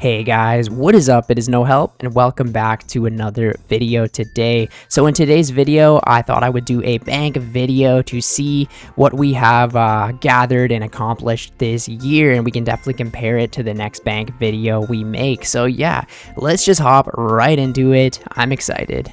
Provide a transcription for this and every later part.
Hey guys, what is up? It is No Help and welcome back to another video today. So in today's video, I thought I would do a bank video to see what we have gathered and accomplished this year, and we can definitely compare it to the next bank video we make. So yeah, let's just hop right into it. I'm excited.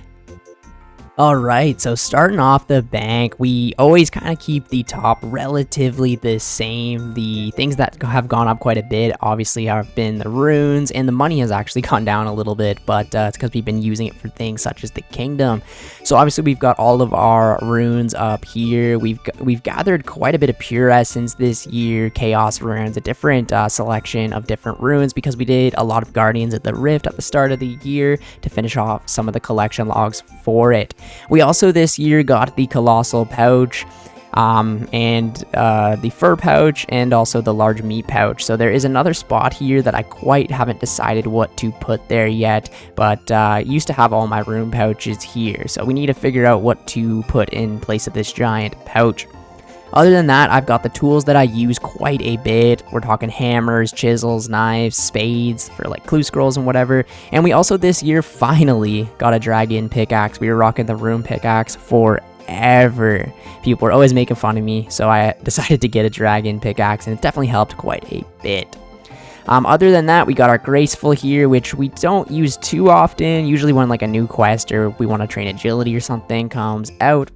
Alright, so starting off the bank, we always kind of keep the top relatively the same. The things that have gone up quite a bit obviously have been the runes, and the money has actually gone down a little bit, but it's because we've been using it for things such as the kingdom. So obviously we've got all of our runes up here. We've gathered quite a bit of pure essence this year, chaos runes, a different selection of different runes, because we did a lot of guardians of the rift at the start of the year to finish off some of the collection logs for it. We also this year got the colossal pouch and the fur pouch, and also the large meat pouch. So there is another spot here that I quite haven't decided what to put there yet, but used to have all my rune pouches here, so we need to figure out what to put in place of this giant pouch. Other than that, I've got the tools that I use quite a bit. We're talking hammers, chisels, knives, spades for like clue scrolls and whatever. And we also this year finally got a dragon pickaxe. We were rocking the rune pickaxe forever. People were always making fun of me, so I decided to get a dragon pickaxe, and it definitely helped quite a bit. Other than that, we got our graceful here, which we don't use too often. Usually when like a new quest or we want to train agility or something comes out.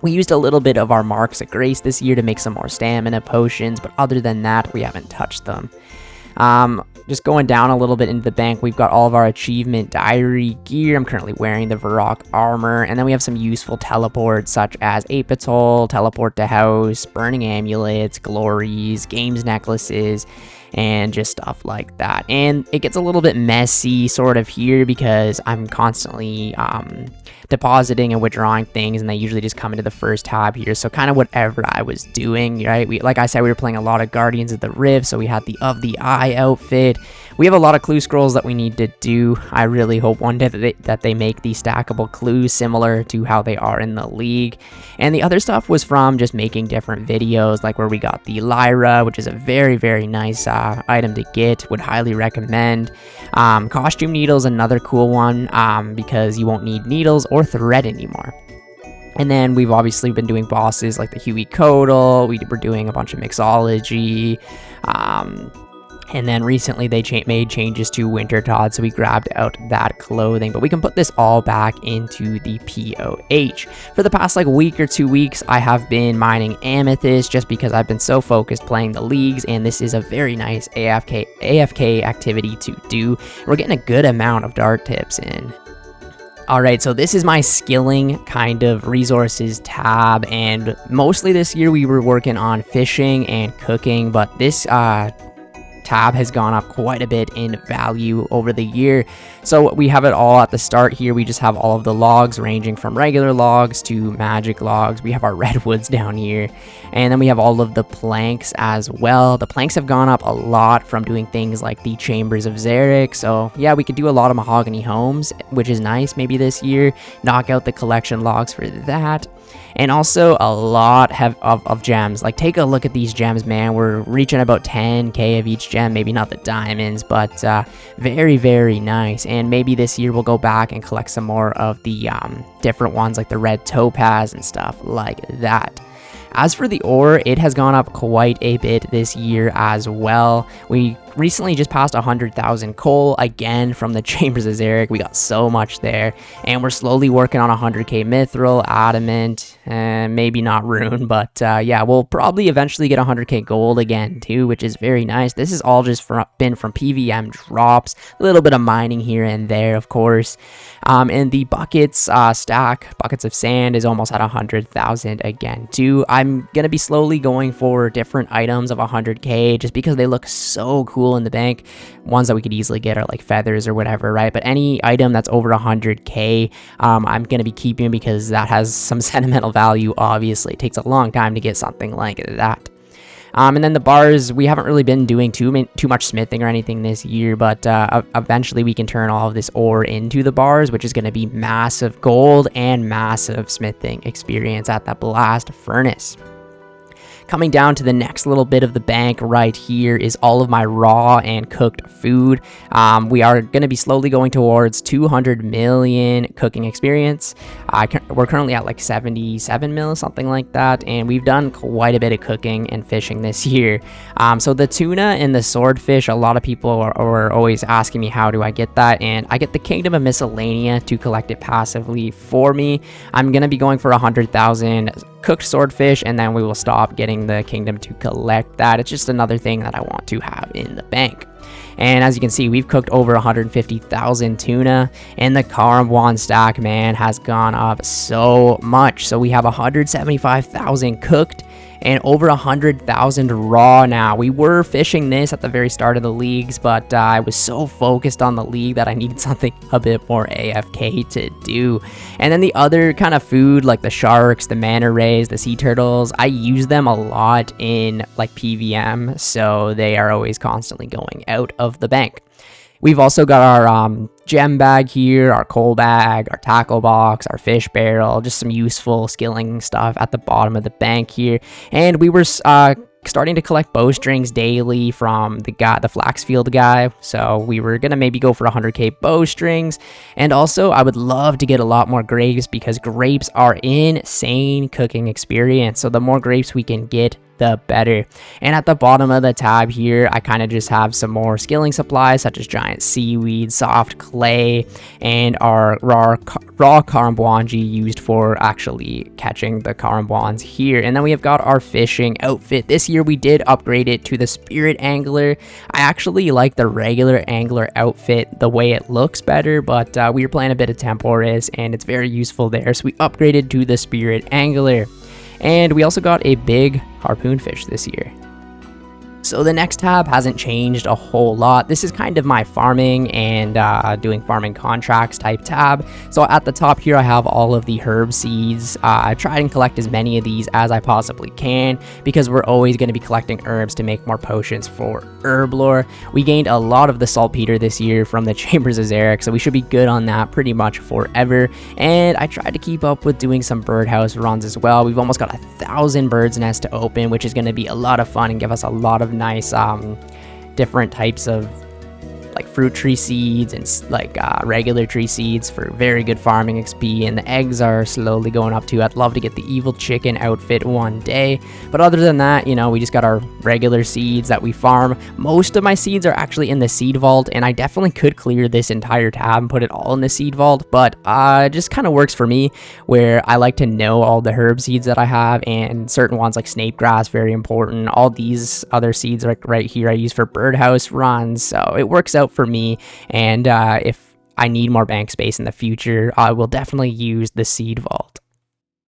We used a little bit of our marks of grace this year to make some more stamina potions, but other than that, we haven't touched them. Just going down a little bit into the bank, we've got all of our achievement diary gear. I'm currently wearing the Varrock armor, and then we have some useful teleports such as Apatol, teleport to house, burning amulets, glories, games necklaces, and just stuff like that. And it gets a little bit messy sort of here because I'm constantly depositing and withdrawing things, and they usually just come into the first tab here. So kind of whatever I was doing, right? Like I said, we were playing a lot of Guardians of the Rift, so we had the Of the Eye outfit. We have a lot of clue scrolls that we need to do. I really hope one day that they make these stackable clues similar to how they are in the league. And the other stuff was from just making different videos, like where we got the Lyra, which is a very, very nice item to get. Would highly recommend. Costume needles, another cool one, because you won't need needles or thread anymore. And then we've obviously been doing bosses like the Huey Codal. We were doing a bunch of mixology. And then recently they made changes to Winter Todd, so we grabbed out that clothing. But we can put this all back into the POH. For the past like week or 2 weeks, I have been mining amethyst just because I've been so focused playing the leagues, and this is a very nice AFK activity to do. We're getting a good amount of dart tips in. Alright, so this is my skilling kind of resources tab, and mostly this year we were working on fishing and cooking, but this tab has gone up quite a bit in value over the year. So we have it all at the start here. We just have all of the logs ranging from regular logs to magic logs. We have our redwoods down here, and then we have all of the planks as well. The planks have gone up a lot from doing things like the Chambers of Zarek. So yeah, we could do a lot of mahogany homes, which is nice maybe this year. Knock out the collection logs for that. And also a lot of gems. Like, take a look at these gems, man. We're reaching about 10k of each gem. Maybe not the diamonds, but very, very nice. And maybe this year we'll go back and collect some more of the different ones, like the red topaz and stuff like that. As for the ore, it has gone up quite a bit this year as well. We recently just passed 100,000 coal again from the Chambers of Zarek. We got so much there, and we're slowly working on 100k mithril, adamant, maybe not rune, but yeah, we'll probably eventually get 100k gold again too, which is very nice. This is all just been from PVM drops, a little bit of mining here and there, of course. And the buckets buckets of sand is almost at 100,000 again too. I'm gonna be slowly going for different items of 100k just because they look so cool in the bank. Ones that we could easily get are like feathers or whatever, right? But any item that's over 100k, I'm gonna be keeping because that has some sentimental value. Obviously, it takes a long time to get something like that. And then the bars, we haven't really been doing too much smithing or anything this year, but eventually we can turn all of this ore into the bars, which is going to be massive gold and massive smithing experience at that blast furnace. Coming down to the next little bit of the bank right here is all of my raw and cooked food. We are going to be slowly going towards 200 million cooking experience. We're currently at like 77 mil, something like that, and we've done quite a bit of cooking and fishing this year. So the tuna and the swordfish, a lot of people are always asking me how do I get that, and I get the Kingdom of Miscellaneous to collect it passively for me. I'm going to be going for 100,000 cooked swordfish, and then we will stop getting the kingdom to collect that. It's just another thing that I want to have in the bank. And as you can see, we've cooked over 150,000 tuna, and the Caramwan stack, man, has gone up so much. So we have 175,000 cooked and over 100,000 raw now. We were fishing this at the very start of the leagues, but I was so focused on the league that I needed something a bit more AFK to do. And then the other kind of food, like the sharks, the manta rays, the sea turtles, I use them a lot in like PVM, so they are always constantly going out of the bank. We've also got our gem bag here, our coal bag, our tackle box, our fish barrel, just some useful skilling stuff at the bottom of the bank here. And we were starting to collect bowstrings daily from the Flaxfield guy, so we were gonna maybe go for 100k bowstrings. And also I would love to get a lot more grapes, because grapes are insane cooking experience, so the more grapes we can get, the better. And at the bottom of the tab here, I kind of just have some more skilling supplies, such as giant seaweed, soft clay, and our raw Carambuanji used for actually catching the Carambuans here. And then we have got our fishing outfit. This year we did upgrade it to the Spirit Angler. I actually like the regular angler outfit, the way it looks better, but we were playing a bit of Temporis and it's very useful there, so we upgraded to the Spirit Angler. And we also got a big harpoon fish this year. So the next tab hasn't changed a whole lot. This is kind of my farming and doing farming contracts type tab. So at the top here, I have all of the herb seeds. I try and collect as many of these as I possibly can, because we're always going to be collecting herbs to make more potions for Herblore. We gained a lot of the saltpeter this year from the Chambers of Zarek, so we should be good on that pretty much forever. And I tried to keep up with doing some birdhouse runs as well. We've almost got 1,000 birds' nests to open, which is going to be a lot of fun and give us a lot of nice different types of like fruit tree seeds and like regular tree seeds for very good farming XP, and the eggs are slowly going up too. I'd love to get the evil chicken outfit one day, but other than that, you know, we just got our regular seeds that we farm. Most of my seeds are actually in the seed vault, and I definitely could clear this entire tab and put it all in the seed vault, but it just kind of works for me, where I like to know all the herb seeds that I have, and certain ones like snape grass, very important. All these other seeds like right here I use for birdhouse runs, so it works out for me. And if I need more bank space in the future, I will definitely use the seed vault.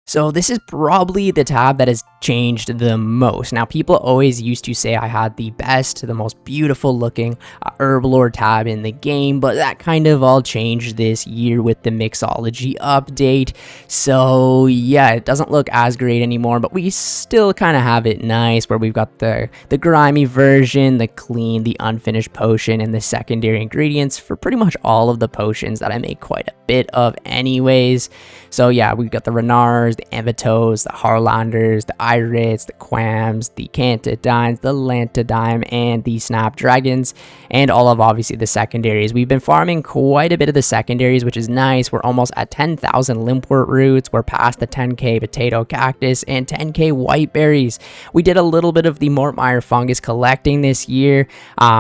So this is probably the tab that has changed the most. Now, people always used to say I had the best, the most beautiful looking Herblore tab in the game, but that kind of all changed this year with the mixology update. So yeah, it doesn't look as great anymore, but we still kind of have it nice, where we've got the grimy version, the clean, the unfinished potion, and the secondary ingredients for pretty much all of the potions that I make quite a bit of anyways. So yeah, we've got the Renars, the Envatos, the Harlanders, the Irids, the Quams, the Cantadines, the Lantadime, and the Snapdragons, and all of obviously the secondaries. We've been farming quite a bit of the secondaries, which is nice. We're almost at 10,000 limpwort roots. We're past the 10k potato cactus and 10k white berries. We did a little bit of the Mortmire fungus collecting this year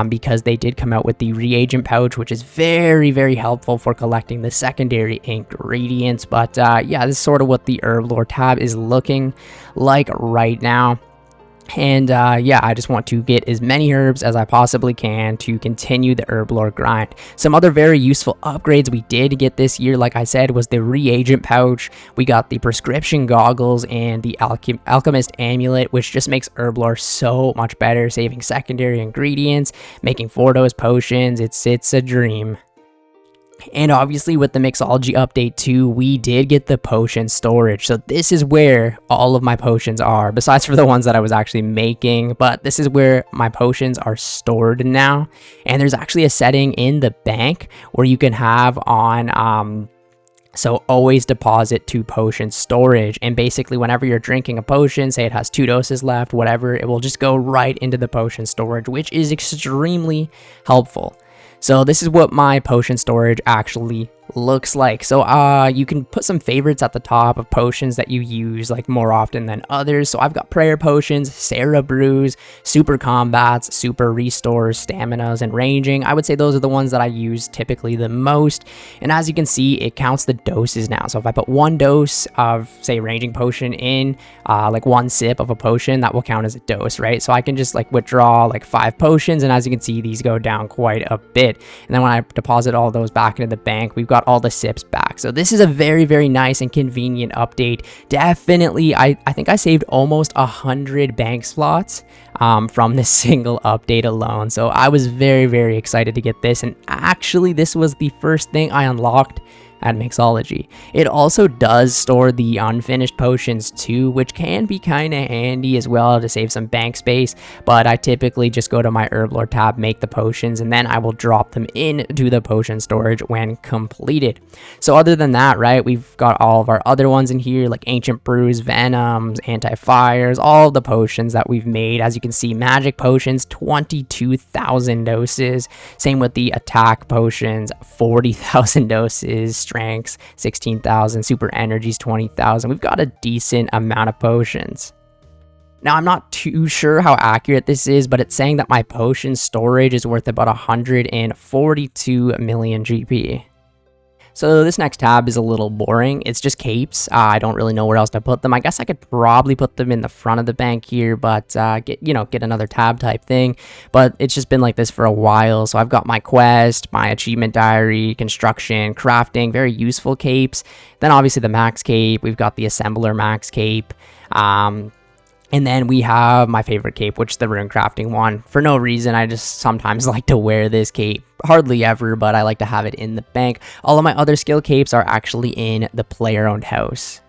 because they did come out with the reagent pouch, which is very, very helpful for collecting the secondary ingredients. But yeah, this is sort of what the Herblore tab is looking like right now. And yeah, I just want to get as many herbs as I possibly can to continue the Herblore grind. Some other very useful upgrades we did get this year, like I said, was the reagent pouch. We got the prescription goggles and the alchemist amulet, which just makes Herblore so much better, saving secondary ingredients, making 4-dose potions. It's a dream. And obviously with the mixology update too, we did get the potion storage. So this is where all of my potions are, besides for the ones that I was actually making, but this is where my potions are stored now. And there's actually a setting in the bank where you can have on So always deposit to potion storage, and basically whenever you're drinking a potion, say it has 2 doses left, whatever, it will just go right into the potion storage, which is extremely helpful. So this is what my potion storage actually looks like. So you can put some favorites at the top of potions that you use like more often than others. So I've got prayer potions, Sarah brews, super combats, super restores, staminas, and ranging. I would say those are the ones that I use typically the most. And as you can see, it counts the doses now. So if I put 1 dose of, say, ranging potion in, like 1 sip of a potion, that will count as a dose, right? So I can just like withdraw like 5 potions, and as you can see, these go down quite a bit. And then when I deposit all those back into the bank, we've got all the sips back. So this is a very, very nice and convenient update. Definitely, I think I saved almost 100 bank slots from this single update alone. So I was very, very excited to get this. And actually, this was the first thing I unlocked at Mixology. It also does store the unfinished potions too, which can be kind of handy as well to save some bank space, but I typically just go to my Herblore tab, make the potions, and then I will drop them into the potion storage when completed. So other than that, right, we've got all of our other ones in here, like Ancient Brews, Venoms, Anti-Fires, all the potions that we've made. As you can see, magic potions, 22,000 doses. Same with the attack potions, 40,000 doses. Strengths 16,000, super energies 20,000. We've got a decent amount of potions. Now, I'm not too sure how accurate this is, but it's saying that my potion storage is worth about 142 million GP. So this next tab is a little boring. It's just capes. I don't really know where else to put them. I guess I could probably put them in the front of the bank here, but get another tab type thing. But it's just been like this for a while. So I've got my quest, my achievement diary, construction, crafting, very useful capes. Then obviously the max cape. We've got the assembler max cape. And then we have my favorite cape, which is the rune crafting one. For no reason, I just sometimes like to wear this cape. Hardly ever, but I like to have it in the bank. All of my other skill capes are actually in the player-owned house.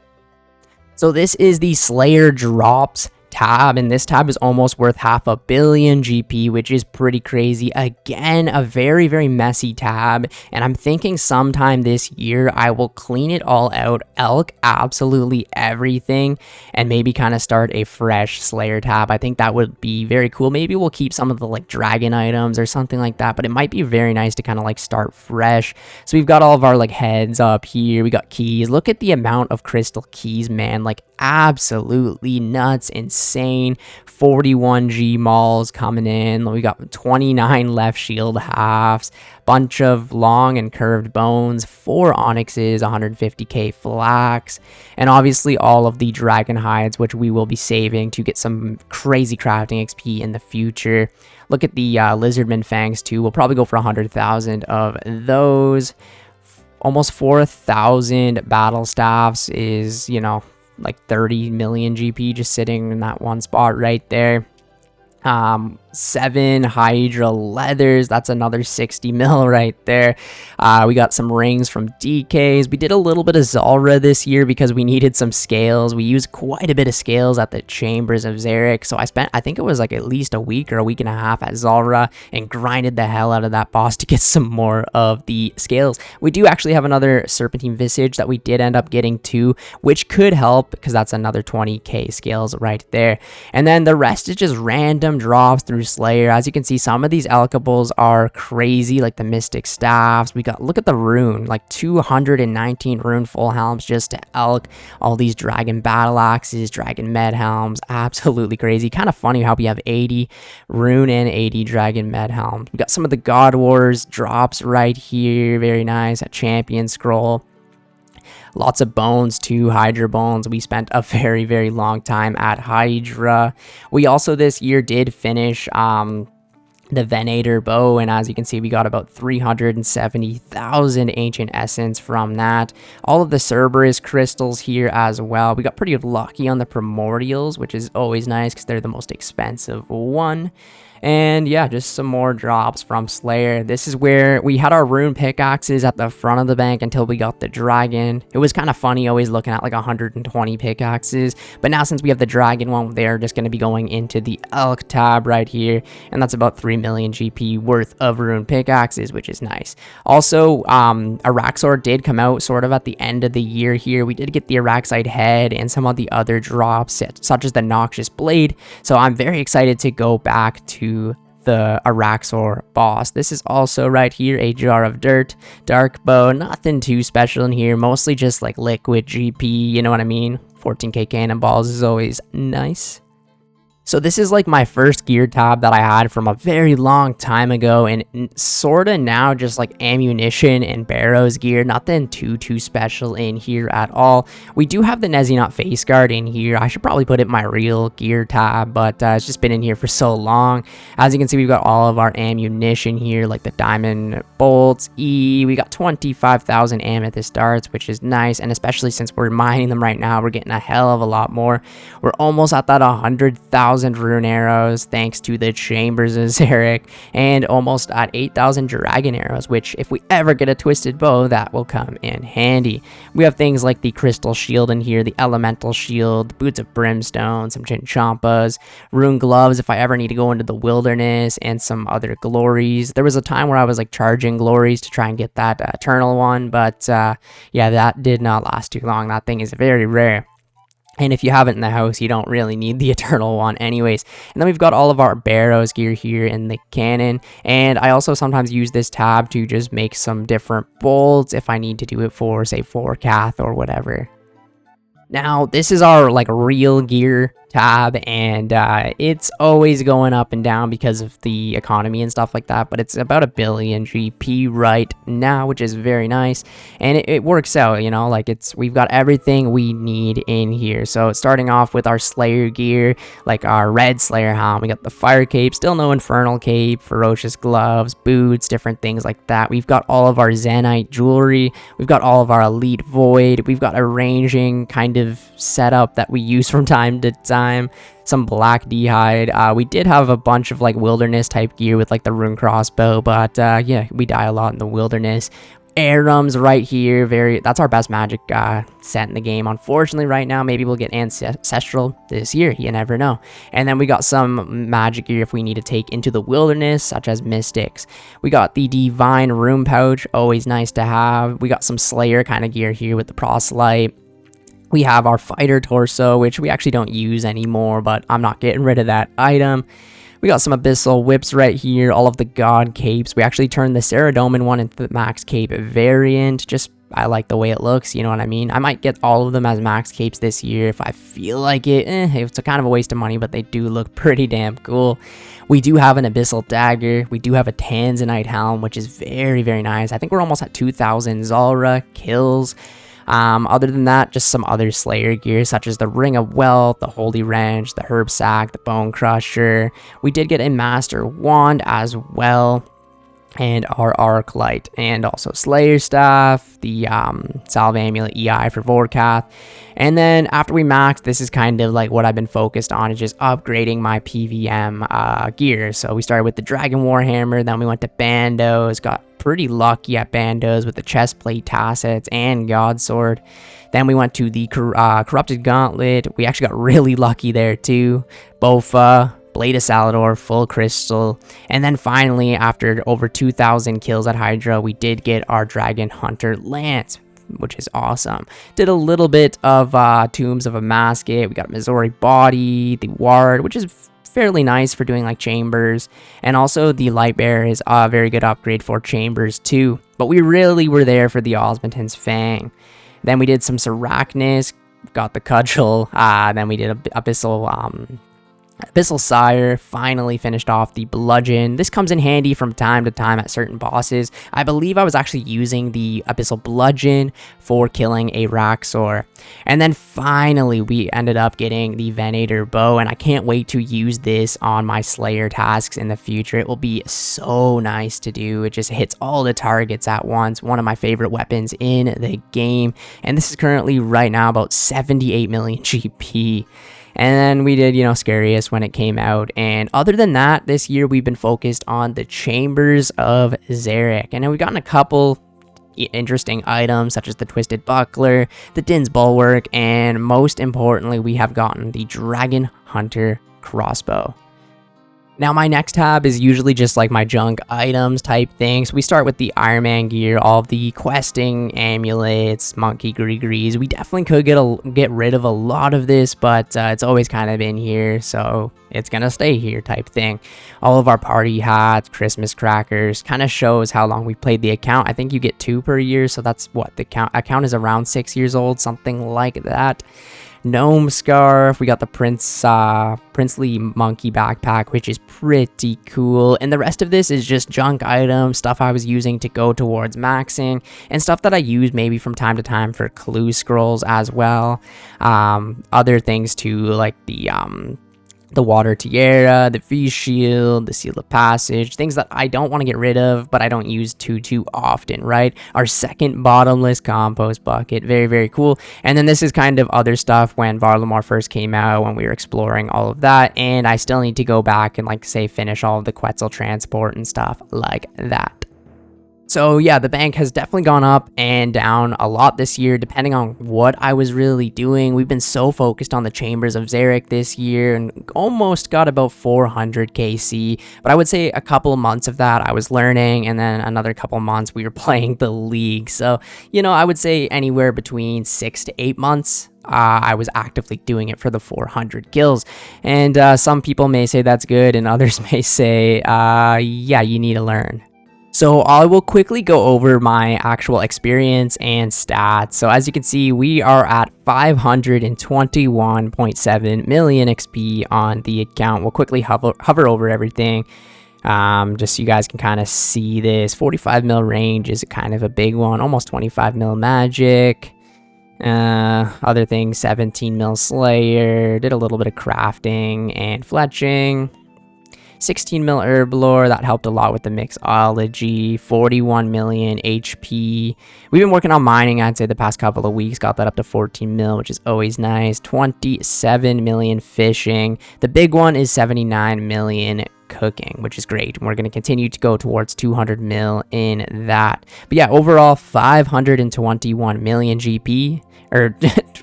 So this is the Slayer drops tab, and this tab is almost worth 500 million GP, which is pretty crazy. Again, a very, very messy tab, and I'm thinking sometime this year I will clean it all out, elk absolutely everything, and maybe kind of start a fresh Slayer tab. I think that would be very cool. Maybe we'll keep some of the like dragon items or something like that, but it might be very nice to kind of like start fresh. So we've got all of our like heads up here. We got keys. Look at the amount of crystal keys, man. Like absolutely nuts, insane. 41 G mauls coming in. We got 29 left shield halves, bunch of long and curved bones, 4 onyxes, 150k flax, and obviously all of the dragon hides, which we will be saving to get some crazy crafting XP in the future. Look at the lizardman fangs too. We'll probably go for 100,000 of those. Almost 4,000 battle staffs is, like 30 million GP just sitting in that one spot right there. 7 Hydra leathers, that's another 60 mil right there. We got some rings from DKs. We did a little bit of Zulrah this year because we needed some scales. We used quite a bit of scales at the Chambers of Xeric, so I spent, I think it was like at least a week or a week and a half at Zulrah and grinded the hell out of that boss to get some more of the scales. We do actually have another Serpentine Visage that we did end up getting too, which could help because that's another 20k scales right there. And then the rest is just random drops through Slayer. As you can see, some of these alchables are crazy, like the Mystic Staffs. We got, look at the rune, like 219 rune full helms just to elk. All these dragon battle axes, dragon med helms, absolutely crazy. Kind of funny how we have 80 rune and 80 dragon med helms. We got some of the God Wars drops right here, very nice. A champion scroll. Lots of bones too, Hydra bones. We spent a very, very long time at Hydra. We also this year did finish the Venator bow, and as you can see, we got about 370,000 ancient essence from that. All of the Cerberus crystals here as well. We got pretty lucky on the primordials, which is always nice because they're the most expensive one. And yeah, just some more drops from Slayer. This is where we had our rune pickaxes at the front of the bank until we got the dragon. It was kind of funny always looking at like 120 pickaxes, but now since we have the dragon one, they're just going to be going into the elk tab right here, and that's about 3 million GP worth of rune pickaxes, which is nice. Also, Araxor did come out sort of at the end of the year here. We did get the Araxite head and some of the other drops, such as the Noxious Blade, so I'm very excited to go back to the Araxor boss. This is also right here a jar of dirt, dark bow, nothing too special in here, mostly just like liquid GP, you know what I mean? 14k cannonballs is always nice. So this is like my first gear tab that I had from a very long time ago, and sort of now just like ammunition and barrows gear, nothing too special in here at all. We do have the Ellinia face guard in here. I should probably put it in my real gear tab, but it's just been in here for so long. As you can see, we've got all of our ammunition here, like the diamond bolts, we got 25,000 amethyst darts, which is nice, and especially since we're mining them right now, we're getting a hell of a lot more. We're almost at that 100,000 rune arrows thanks to the chambers of Zarek, and almost at 8,000 dragon arrows, which if we ever get a twisted bow, that will come in handy. We have things like the crystal shield in here, the elemental shield, the boots of brimstone, some chinchampas, rune gloves if I ever need to go into the wilderness, and some other glories. There was a time where I was like charging glories to try and get that eternal one, but yeah, that did not last too long. That thing is very rare. And if you have it in the house, you don't really need the eternal one anyways. And then we've got all of our barrows gear here in the cannon. And I also sometimes use this tab to just make some different bolts if I need to do it for, say, Forecath or whatever. Now, this is our like real gear tab, and it's always going up and down because of the economy and stuff like that, but it's about 1 billion GP right now, which is very nice, and it works out, you know, like we've got everything we need in here. So starting off with our Slayer gear, like our red Slayer helm, we got the fire cape, still no infernal cape, ferocious gloves, boots, different things like that. We've got all of our Zenite jewelry, we've got all of our elite void, we've got a ranging kind of setup that we use from time to time, some black d'hide. We did have a bunch of like wilderness type gear with like the rune crossbow, but yeah, we die a lot in the wilderness. Arums right here, that's our best magic set in the game. Unfortunately right now, maybe we'll get ancestral this year, you never know. And then we got some magic gear if we need to take into the wilderness, such as mystics. We got the divine rune pouch, always nice to have. We got some Slayer kind of gear here with the proselyte. We have our fighter torso, which we actually don't use anymore, but I'm not getting rid of that item. We got some abyssal whips right here, all of the god capes. We actually turned the Saradomin one into the max cape variant. Just, I like the way it looks, you know what I mean? I might get all of them as max capes this year if I feel like it. It's a kind of a waste of money, but they do look pretty damn cool. We do have an abyssal dagger. We do have a Tanzanite helm, which is very nice. I think we're almost at 2,000 Zalra kills. Other than that, just some other Slayer gear, such as the Ring of Wealth, the Holy Wrench, the Herb Sack, the Bone Crusher. We did get a Master Wand as well, and our Arclight, and also Slayer Staff, the Salve Amulet EI for Vorkath. And then after we maxed, this is kind of like what I've been focused on, is just upgrading my PVM gear. So we started with the Dragon Warhammer, then we went to Bandos, got pretty lucky at Bandos with the Chestplate Tassets and Godsword. Then we went to the Corrupted Gauntlet. We actually got really lucky there too. Bofa, Blade of Salador, Full Crystal. And then finally, after over 2,000 kills at Hydra, we did get our Dragon Hunter Lance, which is awesome. Did a little bit of Tombs of a Masket. We got Missouri Body, the Ward, which is fairly nice for doing like chambers. And also the Lightbearer is a very good upgrade for chambers too. But we really were there for the Osmoton's Fang. Then we did some Seracnus, got the Cudgel. Then we did Abyssal Sire, finally finished off the Bludgeon. This comes in handy from time to time at certain bosses. I believe I was actually using the Abyssal Bludgeon for killing a Raxor. And then finally, we ended up getting the Venator Bow, and I can't wait to use this on my Slayer tasks in the future. It will be so nice to do. It just hits all the targets at once. One of my favorite weapons in the game. And this is currently right now about 78 million GP. And then we did, Scariest when it came out. And other than that, this year we've been focused on the Chambers of Xeric. And then we've gotten a couple interesting items such as the Twisted Buckler, the Din's Bulwark, and most importantly, we have gotten the Dragon Hunter crossbow. Now, my next tab is usually just like my junk items type thing. So we start with the Ironman gear, all of the questing, amulets, monkey gree-grees. We definitely could get rid of a lot of this, but it's always kind of been here, so it's gonna stay here type thing. All of our party hats, Christmas crackers, kind of shows how long we played the account. I think you get 2 per year, so that's what the account is around 6 years old, something like that. Gnome scarf, we got the princely monkey backpack, which is pretty cool, and the rest of this is just junk items, stuff I was using to go towards maxing, and stuff that I use maybe from time to time for clue scrolls as well. Other things too, like the water tiara, the V shield, the seal of passage, things that I don't want to get rid of, but I don't use too often, right? Our second bottomless compost bucket, very, very cool. And then this is kind of other stuff when Varlamore first came out, when we were exploring all of that, and I still need to go back and like say finish all of the Quetzal transport and stuff like that. So yeah, the bank has definitely gone up and down a lot this year, depending on what I was really doing. We've been so focused on the Chambers of Xeric this year and almost got about 400 KC. But I would say a couple of months of that I was learning, and then another couple of months we were playing the league. So, I would say anywhere between 6 to 8 months. I was actively doing it for the 400 kills. And some people may say that's good, and others may say, yeah, you need to learn. So I will quickly go over my actual experience and stats. So as you can see, we are at 521.7 million XP on the account. We'll quickly hover over everything. Just so you guys can kind of see this. 45 mil range is kind of a big one. Almost 25 mil magic. Other things, 17 mil slayer. Did a little bit of crafting and fletching. 16 mil Herblore, that helped a lot with the mixology. 41 million HP. We've been working on mining, I'd say, the past couple of weeks. Got that up to 14 mil, which is always nice. 27 million fishing. The big one is 79 million cooking, which is great. And we're going to continue to go towards 200 mil in that. But yeah, overall, 521 million GP. Or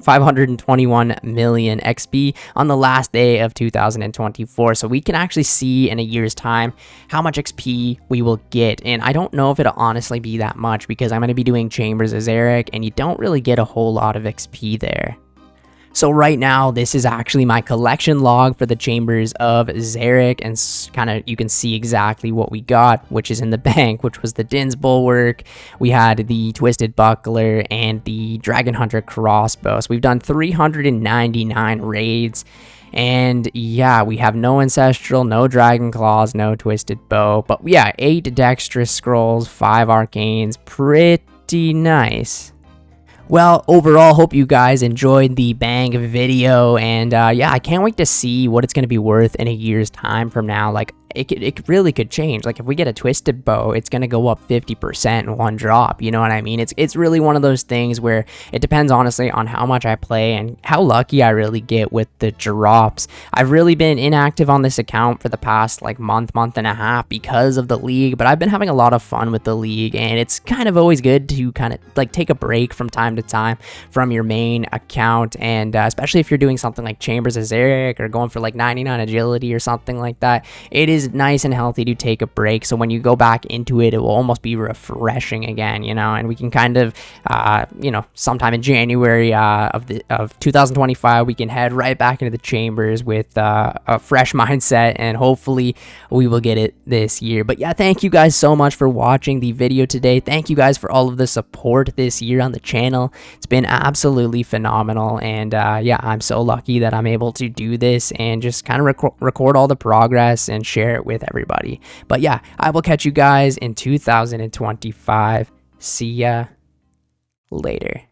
521 million XP on the last day of 2024. So we can actually see in a year's time how much XP we will get. And I don't know if it'll honestly be that much, because I'm going to be doing Chambers of Xeric, and you don't really get a whole lot of XP there. So right now, this is actually my collection log for the Chambers of Xeric, and kind of you can see exactly what we got, which is in the bank, which was the Din's Bulwark. We had the Twisted Buckler and the Dragon Hunter crossbow. So we've done 399 raids. And yeah, we have no Ancestral, no Dragon Claws, no Twisted Bow. But yeah, 8 Dexterous Scrolls, 5 Arcanes. Pretty nice. Well, overall, hope you guys enjoyed the bank video, and yeah, I can't wait to see what it's going to be worth in a year's time from now. Like, it really could change. Like, if we get a Twisted Bow, it's going to go up 50% in one drop, you know what I mean? It's really one of those things where it depends, honestly, on how much I play and how lucky I really get with the drops. I've really been inactive on this account for the past, like, month and a half because of the league, but I've been having a lot of fun with the league, and it's kind of always good to kind of, like, take a break from time to time from your main account, and especially if you're doing something like Chambers of Xeric or going for, like, 99 agility or something like that. It is nice and healthy to take a break, so when you go back into it, it will almost be refreshing again, and we can kind of sometime in January of 2025, we can head right back into the Chambers with a fresh mindset, and hopefully we will get it this year. But yeah, thank you guys so much for watching the video today. Thank you guys for all of the support this year on the channel. It's been absolutely phenomenal, and yeah, I'm so lucky that I'm able to do this and just kind of record all the progress and share it with everybody. But yeah, I will catch you guys in 2025. See ya later.